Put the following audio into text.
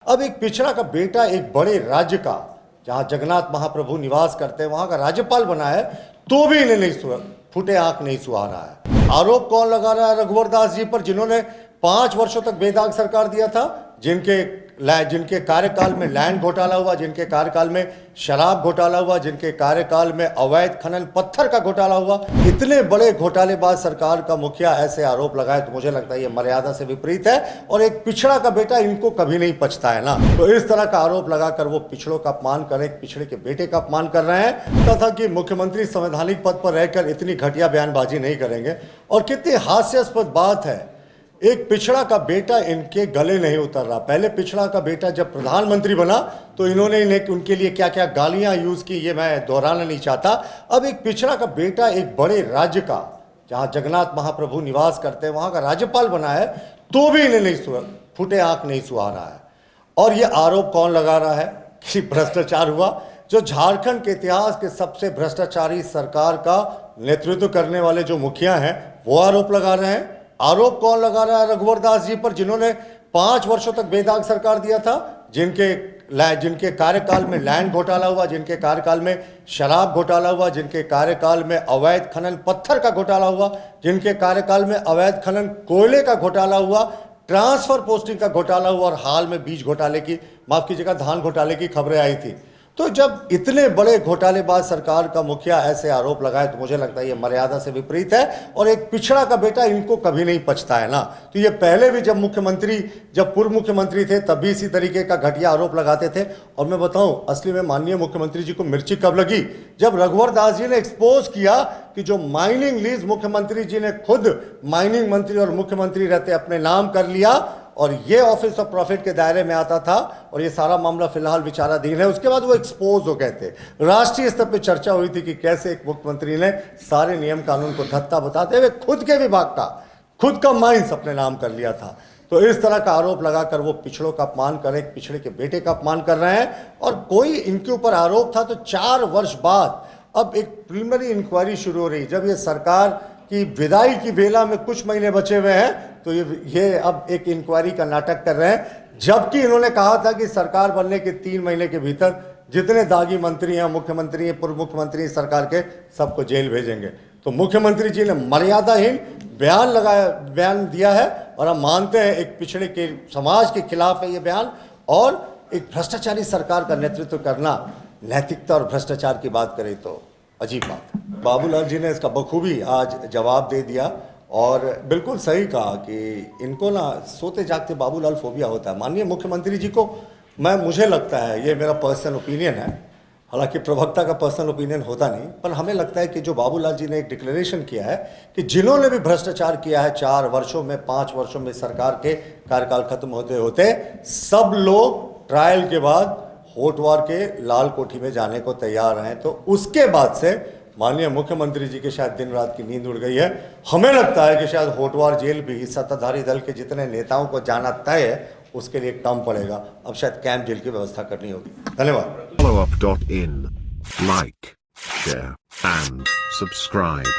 अब एक पिछड़ा का बेटा एक बड़े राज्य का, जहां जगन्नाथ महाप्रभु निवास करते हैं, वहां का राज्यपाल बना है, तो भी इन्हें नहीं फूटे आंख नहीं सुहा रहा है। आरोप कौन लगा रहा है? रघुवर दास जी पर, जिन्होंने 5 वर्षों तक बेदाग सरकार दिया था, जिनके कार्यकाल में लैंड घोटाला हुआ, जिनके कार्यकाल में शराब घोटाला हुआ, जिनके कार्यकाल में अवैध खनन पत्थर का घोटाला हुआ। इतने बड़े घोटालेबाज सरकार का मुखिया ऐसे आरोप लगाए तो मुझे लगता है ये मर्यादा से विपरीत है। और एक पिछड़ा का बेटा इनको कभी नहीं पछता है ना, तो इस तरह का आरोप लगाकर वो पिछड़ों का अपमान कर, एक पिछड़े के बेटे का अपमान कर रहे हैं, तथा कि मुख्यमंत्री संवैधानिक पद पर रहकर इतनी घटिया बयानबाजी नहीं करेंगे। और कितनी हास्यास्पद बात है, एक पिछड़ा का बेटा इनके गले नहीं उतर रहा। पहले पिछड़ा का बेटा जब प्रधानमंत्री बना तो इन्होंने उनके लिए क्या क्या गालियां यूज की, ये मैं दोहराना नहीं चाहता। अब एक पिछड़ा का बेटा एक बड़े राज्य का, जहां जगन्नाथ महाप्रभु निवास करते हैं, वहां का राज्यपाल बना है, तो भी इन्हें नहीं फूटे आंख नहीं सुहा रहा है। और ये आरोप कौन लगा रहा है कि भ्रष्टाचार हुआ? जो झारखंड के इतिहास के सबसे भ्रष्टाचारी सरकार का नेतृत्व करने वाले जो मुखिया हैं, वो आरोप लगा रहे हैं। आरोप कौन लगा रहा है? रघुवर दास जी पर, जिन्होंने 5 वर्षों तक बेदाग सरकार दिया था, जिनके कार्यकाल में लैंड घोटाला हुआ, जिनके कार्यकाल में शराब घोटाला हुआ, जिनके कार्यकाल में अवैध खनन पत्थर का घोटाला हुआ, जिनके कार्यकाल में अवैध खनन कोयले का घोटाला हुआ, ट्रांसफर पोस्टिंग का घोटाला हुआ, और हाल में बीज घोटाले की, माफ कीजिएगा, धान घोटाले की खबरें आई थी। तो जब इतने बड़े घोटालेबाज सरकार का मुखिया ऐसे आरोप लगाए तो मुझे लगता है ये मर्यादा से विपरीत है। और एक पिछड़ा का बेटा इनको कभी नहीं पछता है ना। तो ये पहले भी जब पूर्व मुख्यमंत्री थे तब भी इसी तरीके का घटिया आरोप लगाते थे। और मैं बताऊं, असली में माननीय मुख्यमंत्री जी को मिर्ची कब लगी? जब रघुवर दास जी ने एक्सपोज किया कि जो माइनिंग लीज मुख्यमंत्री जी ने खुद माइनिंग मंत्री और मुख्यमंत्री रहते अपने नाम कर लिया, और ये ऑफिस ऑफ प्रॉफिट के दायरे में आता था, और ये सारा मामला फिलहाल विचाराधीन है। उसके बाद वो एक्सपोज हो गए थे। राष्ट्रीय स्तर पर चर्चा हुई थी कि कैसे एक मुख्यमंत्री ने सारे नियम कानून को धत्ता बताते हुए खुद के विभाग का, खुद का माइंस अपने नाम कर लिया था। तो इस तरह का आरोप लगाकर वो पिछड़ों का अपमान कर, एक पिछड़े के बेटे का अपमान कर रहे हैं। और कोई इनके ऊपर आरोप था तो 4 वर्ष बाद अब एक प्रिलिमिनरी इंक्वायरी शुरू हो रही। जब ये सरकार की विदाई की बेला में कुछ महीने बचे हुए हैं तो ये अब एक इंक्वायरी का नाटक कर रहे हैं, जबकि इन्होंने कहा था कि सरकार बनने के 3 महीने के भीतर जितने दागी मंत्री हैं, मुख्यमंत्री हैं, पूर्व मुख्यमंत्री सरकार के, सबको जेल भेजेंगे। तो मुख्यमंत्री जी ने मर्यादाहीन बयान दिया है, और हम मानते हैं एक पिछड़े के समाज के खिलाफ है ये बयान। और एक भ्रष्टाचारी सरकार का नेतृत्व करना, नैतिकता और भ्रष्टाचार की बात करें तो अजीब बात है। बाबूलाल जी ने इसका बखूबी आज जवाब दे दिया, और बिल्कुल सही कहा कि इनको ना सोते जागते बाबूलाल फोबिया होता है। माननीय मुख्यमंत्री जी को मुझे लगता है, ये मेरा पर्सनल ओपिनियन है, हालांकि प्रवक्ता का पर्सनल ओपिनियन होता नहीं, पर हमें लगता है कि जो बाबूलाल जी ने एक डिक्लेरेशन किया है कि जिन्होंने भी भ्रष्टाचार किया है 4 वर्षों में, 5 वर्षों में सरकार के कार्यकाल खत्म होते होते, सब लोग ट्रायल के बाद होटवार के लाल कोठी में जाने को तैयार हैं। तो उसके बाद से माननीय मुख्यमंत्री जी के शायद दिन रात की नींद उड़ गई है। हमें लगता है कि शायद होटवार जेल भी सत्ताधारी दल के जितने नेताओं को जाना तय है उसके लिए कम पड़ेगा। अब शायद कैंप जेल की व्यवस्था करनी होगी। धन्यवाद। Followup.in, like, share and subscribe.